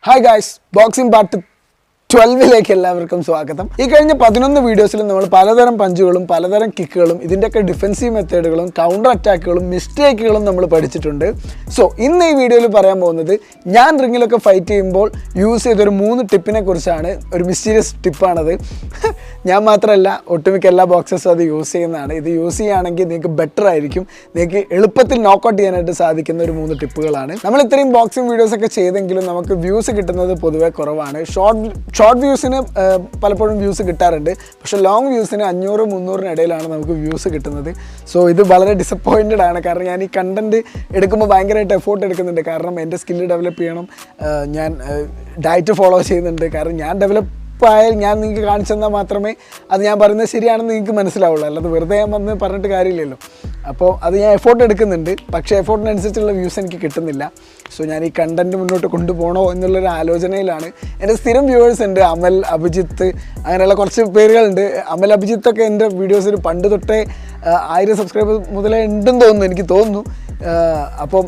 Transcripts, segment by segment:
Hi guys, boxing part 12 എല്ലാവർക്കും സ്വാഗതം. ഈ കഴിഞ്ഞ 11 വീഡിയോസിലും നമ്മൾ പലതരം പഞ്ചുകളും പലതരം കിക്കുകളും ഇതിൻ്റെയൊക്കെ ഡിഫെൻസീവ് മെത്തേഡുകളും കൗണ്ടർ അറ്റാക്കുകളും മിസ്റ്റേക്കുകളും നമ്മൾ പഠിച്ചിട്ടുണ്ട്. സോ ഇന്ന് ഈ വീഡിയോയിൽ പറയാൻ പോകുന്നത് ഞാൻ റിങ്ങിലൊക്കെ ഫൈറ്റ് ചെയ്യുമ്പോൾ യൂസ് ചെയ്തൊരു 3 ടിപ്പിനെ കുറിച്ചാണ്. ഒരു മിസ്റ്റീരിയസ് ടിപ്പാണത്. ഞാൻ മാത്രമല്ല, ഒട്ടുമിക്ക എല്ലാ ബോക്സേഴ്സും അത് യൂസ് ചെയ്യുന്നതാണ്. ഇത് യൂസ് ചെയ്യുകയാണെങ്കിൽ നിങ്ങൾക്ക് ബെറ്റർ ആയിരിക്കും. നിങ്ങൾക്ക് എളുപ്പത്തിൽ നോക്കൗട്ട് ചെയ്യാനായിട്ട് സാധിക്കുന്ന ഒരു 3 ടിപ്പുകളാണ്. നമ്മൾ ഇത്രയും ബോക്സിംഗ് വീഡിയോസൊക്കെ ചെയ്തെങ്കിലും നമുക്ക് വ്യൂസ് കിട്ടുന്നത് പൊതുവെ കുറവാണ്. ഷോർട്ട് വ്യൂസിന് പലപ്പോഴും വ്യൂസ് കിട്ടാറുണ്ട്, പക്ഷേ ലോങ് വ്യൂസിന് 500-300 ഇടയിലാണ് നമുക്ക് വ്യൂസ് കിട്ടുന്നത്. സോ ഇത് വളരെ ഡിസപ്പോയിൻറ്റഡ് ആണ്. കാരണം ഞാൻ ഈ കണ്ടൻറ്റ് എടുക്കുമ്പോൾ ഭയങ്കരമായിട്ട് എഫോർട്ട് എടുക്കുന്നുണ്ട്. കാരണം എൻ്റെ സ്കില്ല് ഡെവലപ്പ് ചെയ്യണം, ഞാൻ ഡയറ്റ് ഫോളോ ചെയ്യുന്നുണ്ട്. കാരണം ഞാൻ ഡെവലപ്പായാൽ ഞാൻ നിങ്ങൾക്ക് കാണിച്ചു തന്നാൽ മാത്രമേ അത് ഞാൻ പറയുന്നത് ശരിയാണെന്ന് നിങ്ങൾക്ക് മനസ്സിലാവുള്ളൂ. അല്ലാതെ വെറുതെ ഞാൻ വന്ന് പറഞ്ഞിട്ട് കാര്യമില്ലല്ലോ. അപ്പോൾ അത് ഞാൻ എഫോർട്ട് എടുക്കുന്നുണ്ട്, പക്ഷേ എഫോർട്ടിനനുസരിച്ചുള്ള വ്യൂസ് എനിക്ക് കിട്ടുന്നില്ല. സോ ഞാൻ ഈ കണ്ടൻറ്റ് മുന്നോട്ട് കൊണ്ടുപോകണോ എന്നുള്ളൊരു ആലോചനയിലാണ്. എൻ്റെ സ്ഥിരം വ്യൂവേഴ്സ് ഉണ്ട്, അമൽ, അഭിജിത്ത്, അങ്ങനെയുള്ള കുറച്ച് പേരുകളുണ്ട്. അമൽ, അഭിജിത്തൊക്കെ എൻ്റെ വീഡിയോസിൽ പണ്ട് തൊട്ടേ 1000 സബ്സ്ക്രൈബേഴ്സ് മുതലേ ഉണ്ടെന്ന് തോന്നുന്നു, എനിക്ക് തോന്നുന്നു. അപ്പം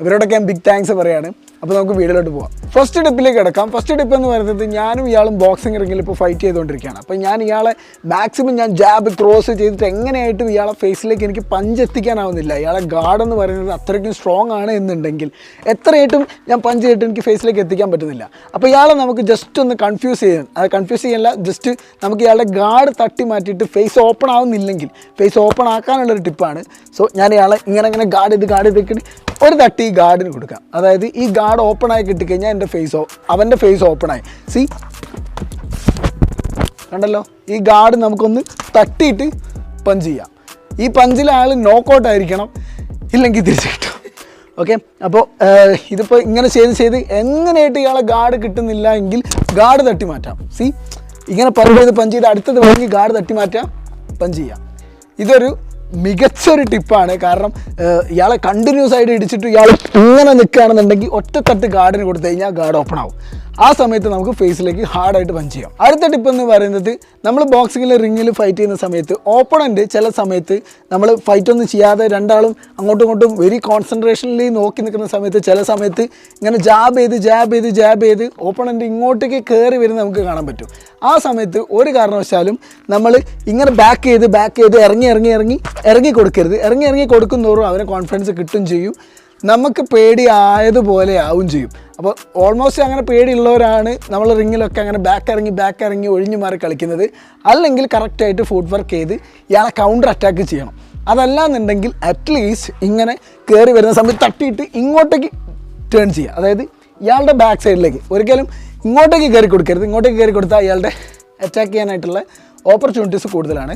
ഇവരോടൊക്കെ ഞാൻ ബിഗ് താങ്ക്സ് പറയുകയാണ്. അപ്പോൾ നമുക്ക് വീഡിയോയിലോട്ട് പോകാം. ഫസ്റ്റ് ടിപ്പിലേക്ക് കിടക്കാം. ഫസ്റ്റ് ടിപ്പ് എന്ന് പറയുന്നത്, ഞാനും ഇയാളും ബോക്സിംഗ് റിങ്ങിൽ ഇപ്പോൾ ഫൈറ്റ് ചെയ്തുകൊണ്ടിരിക്കുകയാണ്. അപ്പോൾ ഞാൻ ഇയാളെ മാക്സിമം ഞാൻ ജാബ് ക്രോസ് ചെയ്തിട്ട് എങ്ങനെയായിട്ടും ഇയാളെ ഫേസിലേക്ക് എനിക്ക് പഞ്ച് എത്തിക്കാനാവുന്നില്ല. ഇയാളെ ഗാർഡ് എന്ന് പറയുന്നത് അത്രയ്ക്കും സ്ട്രോങ് ആണ് എന്നുണ്ടെങ്കിൽ എത്രയായിട്ടും ഞാൻ പഞ്ച് ചെയ്തിട്ട് എനിക്ക് ഫേസിലേക്ക് എത്തിക്കാൻ പറ്റുന്നില്ല. അപ്പോൾ ഇയാളെ നമുക്ക് ജസ്റ്റ് ഒന്ന് കൺഫ്യൂസ് ചെയ്യാൻ, അത് കൺഫ്യൂസ് ചെയ്യാനല്ല, ജസ്റ്റ് നമുക്ക് ഇയാളുടെ ഗാർഡ് തട്ടി മാറ്റിയിട്ട് ഫേസ് ഓപ്പൺ ആവുന്നില്ലെങ്കിൽ ഫേസ് ഓപ്പൺ ആക്കാനുള്ളൊരു ടിപ്പാണ്. സോ ഞാൻ ഇയാളെ ഇങ്ങനെ ഗാർഡ് ചെയ്തിട്ട് ഒരു തട്ടി ഈ ഗാർഡിന് കൊടുക്കാം. അതായത് ഈ ഗാർഡ് ഓപ്പണായി കിട്ടിക്കഴിഞ്ഞാൽ അവൻ്റെ ഫേസ് ഓപ്പണായി. സി കണ്ടല്ലോ, ഈ ഗാർഡ് നമുക്കൊന്ന് തട്ടിയിട്ട് പഞ്ച് ചെയ്യാം. ഈ പഞ്ചിൽ ആൾ നോക്കൗട്ട് ആയിരിക്കണം, ഇല്ലെങ്കിൽ തിരിച്ച് കിട്ടും. ഓക്കെ, അപ്പോൾ ഇതിപ്പോൾ ഇങ്ങനെ ചെയ്ത് എങ്ങനെയായിട്ട് ഇയാളെ ഗാർഡ് കിട്ടുന്നില്ല എങ്കിൽ ഗാർഡ് തട്ടി മാറ്റാം. സി ഇങ്ങനെ പഞ്ച് ചെയ്ത് അടുത്തത് വേണമെങ്കിൽ ഗാർഡ് തട്ടി മാറ്റാം, പഞ്ച് ചെയ്യാം. ഇതൊരു മികച്ചൊരു ടിപ്പാണ്. കാരണം ഇയാളെ കണ്ടിന്യൂസ് ആയിട്ട് ഇടിച്ചിട്ട് ഇയാൾ ഇങ്ങനെ നിൽക്കുകയാണെന്നുണ്ടെങ്കിൽ ഒറ്റത്തട്ട് ഗാർഡിന് കൊടുത്തു കഴിഞ്ഞാൽ ഗാർഡ് ഓപ്പൺ ആവും. ആ സമയത്ത് നമുക്ക് ഫേസിലേക്ക് ഹാർഡായിട്ട് പഞ്ച് ചെയ്യാം. അടുത്ത ടിപ്പ് എന്ന് പറയുന്നത്, നമ്മൾ ബോക്സിങ്ങിൽ റിങ്ങിൽ ഫൈറ്റ് ചെയ്യുന്ന സമയത്ത് ഓപ്പണൻറ്റ് ചില സമയത്ത് നമ്മൾ ഫൈറ്റ് ഒന്നും ചെയ്യാതെ രണ്ടാളും അങ്ങോട്ടും ഇങ്ങോട്ടും വെരി കോൺസെൻട്രേഷനിൽ നോക്കി നിൽക്കുന്ന സമയത്ത് ചില സമയത്ത് ഇങ്ങനെ ജാബ് ചെയ്ത് ഓപ്പണൻറ്റ് ഇങ്ങോട്ടേക്ക് കയറി വരുന്നത് നമുക്ക് കാണാൻ പറ്റും. ആ സമയത്ത് ഒരു കാരണവശാലും നമ്മൾ ഇങ്ങനെ ബാക്ക് ചെയ്ത് ഇറങ്ങി കൊടുക്കരുത്. ഇറങ്ങി കൊടുക്കുന്നതോറും അവന് കോൺഫിഡൻസ് കിട്ടും ചെയ്യും, നമുക്ക് പേടിയായതുപോലെ ആവും ചെയ്യും. അപ്പോൾ ഓൾമോസ്റ്റ് അങ്ങനെ പേടിയുള്ളവരാണ് നമ്മൾ റിങ്ങിലൊക്കെ അങ്ങനെ ബാക്ക് ഇറങ്ങി ഒഴിഞ്ഞു മാറി കളിക്കുന്നത്. അല്ലെങ്കിൽ കറക്റ്റായിട്ട് ഫുട് വർക്ക് ചെയ്ത് ഇയാളെ കൗണ്ടർ അറ്റാക്ക് ചെയ്യണം. അതല്ലാന്നുണ്ടെങ്കിൽ അറ്റ്ലീസ്റ്റ് ഇങ്ങനെ കയറി വരുന്ന സമയത്ത് തട്ടിയിട്ട് ഇങ്ങോട്ടേക്ക് ടേൺ ചെയ്യുക. അതായത് ഇയാളുടെ ബാക്ക് സൈഡിലേക്ക് ഒരിക്കലും ഇങ്ങോട്ടേക്ക് കയറി കൊടുക്കരുത്. ഇങ്ങോട്ടേക്ക് കയറി കൊടുത്താൽ ഇയാളുടെ അറ്റാക്ക് ചെയ്യാനായിട്ടുള്ള ഓപ്പർച്യൂണിറ്റീസ് കൂടുതലാണ്.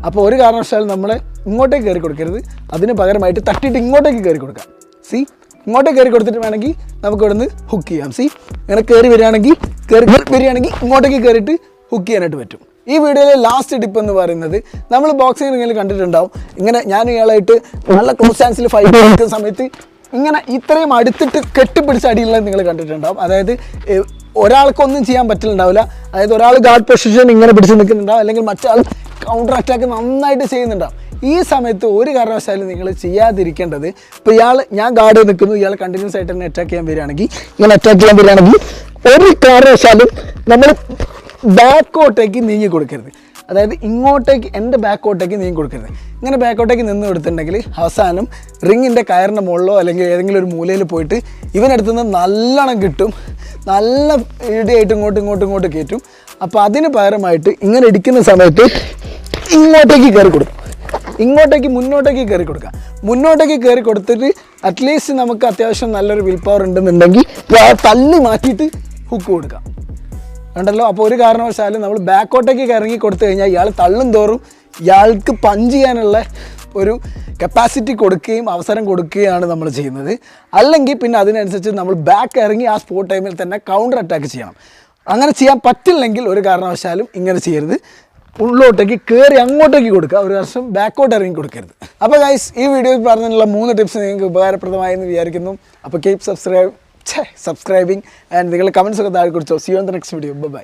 അപ്പോൾ ഒരു കാരണവശാലും നമ്മൾ ഇങ്ങോട്ടേക്ക് കയറി കൊടുക്കരുത്, അതിന് പകരമായിട്ട് തട്ടിയിട്ട് ഇങ്ങോട്ടേക്ക് കയറി കൊടുക്കാം. സി ഇങ്ങോട്ടേക്ക് കയറി കൊടുത്തിട്ട് വേണമെങ്കിൽ നമുക്ക് ഇവിടെ നിന്ന് ഹുക്ക് ചെയ്യാം. സി ഇങ്ങനെ കയറി വരികയാണെങ്കിൽ ഇങ്ങോട്ടേക്ക് കയറിയിട്ട് ഹുക്ക് ചെയ്യാനായിട്ട് പറ്റും. ഈ വീഡിയോയിലെ ലാസ്റ്റ് ടിപ്പ് എന്ന് പറയുന്നത്, നമ്മൾ ബോക്സിംഗ് റിങ്ങിൽ കണ്ടിട്ടുണ്ടാവും, ഇങ്ങനെ ഞാൻ ഇയാളായിട്ട് നല്ല ക്ലോസ് ചാൻസിൽ ഫൈറ്റ് ചെയ്യുന്ന സമയത്ത് ഇങ്ങനെ ഇത്രയും അടുത്തിട്ട് കെട്ടിപ്പിടിച്ച അടിയുള്ളത് നിങ്ങൾ കണ്ടിട്ടുണ്ടാവും. അതായത് ഒരാൾക്കൊന്നും ചെയ്യാൻ പറ്റില്ലുണ്ടാവില്ല. അതായത് ഒരാൾ ഗാർഡ് പൊസിഷൻ ഇങ്ങനെ പിടിച്ച് നിൽക്കുന്നുണ്ടാവും, അല്ലെങ്കിൽ മറ്റാൾ കൗണ്ടർ അറ്റാക്ക് നന്നായിട്ട് ചെയ്യുന്നുണ്ടാവും. ഈ സമയത്ത് ഒരു കാരണവശാലും നിങ്ങൾ ചെയ്യാതിരിക്കേണ്ടത്, ഇപ്പോൾ ഞാൻ ഗാർഡ് നിൽക്കുന്നു, ഇയാൾ കണ്ടിന്യൂസ് ആയിട്ട് തന്നെ അറ്റാക്ക് ചെയ്യാൻ വരികയാണെങ്കിൽ ഒരു കാരണവശാലും നമ്മൾ ബാക്കോട്ടേക്ക് നീങ്ങി കൊടുക്കരുത്. അതായത് ഇങ്ങോട്ടേക്ക് എൻ്റെ ബാക്കോട്ടേക്ക് നീങ്ങി കൊടുക്കരുത്. ഇങ്ങനെ ബാക്കോട്ടേക്ക് നിന്ന് കൊടുത്തിട്ടുണ്ടെങ്കിൽ അവസാനം റിങ്ങിൻ്റെ കയറിൻ്റെ മുകളിലോ അല്ലെങ്കിൽ ഏതെങ്കിലും ഒരു മൂലയിൽ പോയിട്ട് ഇവനടുത്തുനിന്ന് നല്ലോണം കിട്ടും, നല്ല ഇടിയായിട്ട് ഇങ്ങോട്ട് കയറ്റും. അപ്പോൾ അതിന് പകരമായിട്ട് ഇങ്ങനെ ഇടിക്കുന്ന സമയത്ത് മുന്നോട്ടേക്ക് കയറി കൊടുക്കുക. മുന്നോട്ടേക്ക് കയറി കൊടുത്തിട്ട് അറ്റ്ലീസ്റ്റ് നമുക്ക് അത്യാവശ്യം നല്ലൊരു വിൽ പവർ ഉണ്ടെന്നുണ്ടെങ്കിൽ തള്ളി മാറ്റിയിട്ട് ഹുക്ക് കൊടുക്കാം. കണ്ടല്ലോ, അപ്പോൾ ഒരു കാരണവശാലും നമ്മൾ ബാക്കോട്ടേക്ക് ഇറങ്ങി കൊടുത്തു കഴിഞ്ഞാൽ ഇയാൾ തള്ളും തോറും ഇയാൾക്ക് പഞ്ച് ചെയ്യാനുള്ള ഒരു കപ്പാസിറ്റി കൊടുക്കുകയും അവസരം കൊടുക്കുകയാണ് നമ്മൾ ചെയ്യുന്നത്. അല്ലെങ്കിൽ പിന്നെ അതിനനുസരിച്ച് നമ്മൾ ബാക്ക് ഇറങ്ങി ആ സ്പോട്ട് ടൈമിൽ തന്നെ കൗണ്ടർ അറ്റാക്ക് ചെയ്യണം. അങ്ങനെ ചെയ്യാൻ പറ്റില്ലെങ്കിൽ ഒരു കാരണവശാലും ഇങ്ങനെ ചെയ്യരുത്. ഉള്ളോട്ടേക്ക് കയറി അങ്ങോട്ടേക്ക് കൊടുക്കുക, ഒരു വർഷം ബാക്കോട്ട് ഇറങ്ങി കൊടുക്കരുത്. അപ്പോൾ ഗൈസ്, ഈ വീഡിയോയിൽ പറഞ്ഞതിനുള്ള 3 ടിപ്സ് നിങ്ങൾക്ക് ഉപകാരപ്രദമായെന്ന് വിചാരിക്കുന്നു. അപ്പോൾ കീപ് സബ്സ്ക്രൈബിങ് ആൻഡ് നിങ്ങളുടെ കമൻസ് ഒക്കെ താഴെ കുറിച്ചോ. See you on the next video. By.